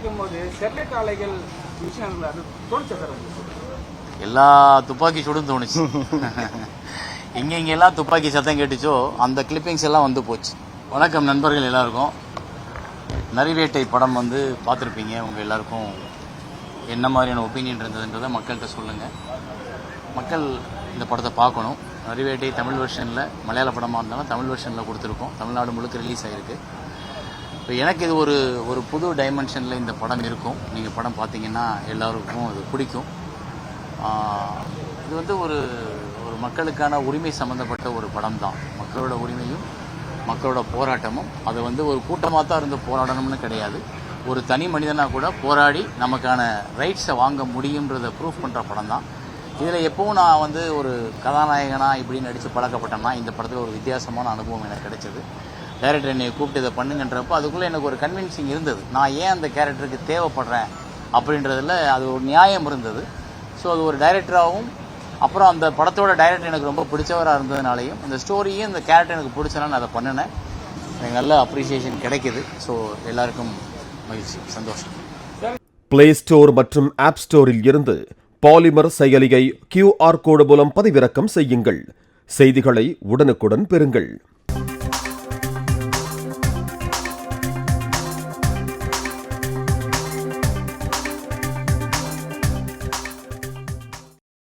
கிடைக்கும் போது ஸ்டெர்லைட் ஆலைகள் விஷயம் அது தோணுச்சு சார். எல்லா துப்பாக்கி சுடும் தோணுச்சு. எங்கெங்கெல்லாம் துப்பாக்கி சத்தம் கேட்டுச்சோ அந்த கிளிப்பிங்ஸ் எல்லாம் வந்து போச்சு. வணக்கம் நண்பர்கள் எல்லாருக்கும். நரிவேட்டை படம் வந்து பார்த்துருப்பீங்க. உங்கள் எல்லாருக்கும் என்ன மாதிரியான ஒப்பீனியன் இருந்ததுன்றதை மக்கள்கிட்ட சொல்லுங்கள். மக்கள் இந்த படத்தை பார்க்கணும். நரிவேட்டை தமிழ் வெர்ஷனில், மலையாள படமாக இருந்தாலும் தமிழ் வெர்ஷனில் கொடுத்துருக்கோம். தமிழ்நாடு முழுக்க ரிலீஸ் ஆகிருக்கு. இப்போ எனக்கு இது ஒரு புது டைமென்ஷனில் இந்த படம் இருக்கும். நீங்கள் படம் பார்த்தீங்கன்னா எல்லாருக்கும் அது பிடிக்கும். இது வந்து ஒரு மக்களுக்கான உரிமை சம்மந்தப்பட்ட ஒரு படம் தான். மக்களோட உரிமையும் மக்களோட போராட்டமும் அது வந்து ஒரு கூட்டமாக தான் இருந்து போராடணும்னு கிடையாது. ஒரு தனி மனிதனாக கூட போராடி நமக்கான ரைட்ஸை வாங்க முடியுன்றதை ப்ரூஃப் பண்ணுற படம் தான். இதில் எப்பவும் நான் வந்து ஒரு கதாநாயகனாக இப்படி நடித்து பழக்கப்பட்டேன்னா இந்த படத்தில் ஒரு வித்தியாசமான அனுபவம் எனக்கு கிடைச்சது. டைரக்டர் என்னை கூப்பிட்டு இதை பண்ணுங்கன்றப்போ அதுக்குள்ளே எனக்கு ஒரு கன்வின்சிங் இருந்தது. நான் ஏன் அந்த கேரக்டருக்கு தேவைப்படுறேன் அப்படின்றதில் அது ஒரு நியாயம் இருந்தது. ஸோ அது ஒரு டைரக்டராகவும், அப்புறம் அந்த படத்தோட டைரக்டர் எனக்கு ரொம்ப பிடிச்சவராக இருந்ததுனாலையும், இந்த ஸ்டோரியும் இந்த கேரக்டர் எனக்கு பிடிச்சனால நான் அதை பண்ணினேன். எனக்கு நல்ல அப்ரிசியேஷன் கிடைக்கிது. ஸோ எல்லாருக்கும் மகிழ்ச்சி, சந்தோஷம். பிளே ஸ்டோர் மற்றும் ஆப் ஸ்டோரில் இருந்து பாலிமர் செயலியை QR கோடு மூலம் பதிவிறக்கம் செய்யுங்கள். செய்திகளை உடனுக்குடன் பெறுங்கள்.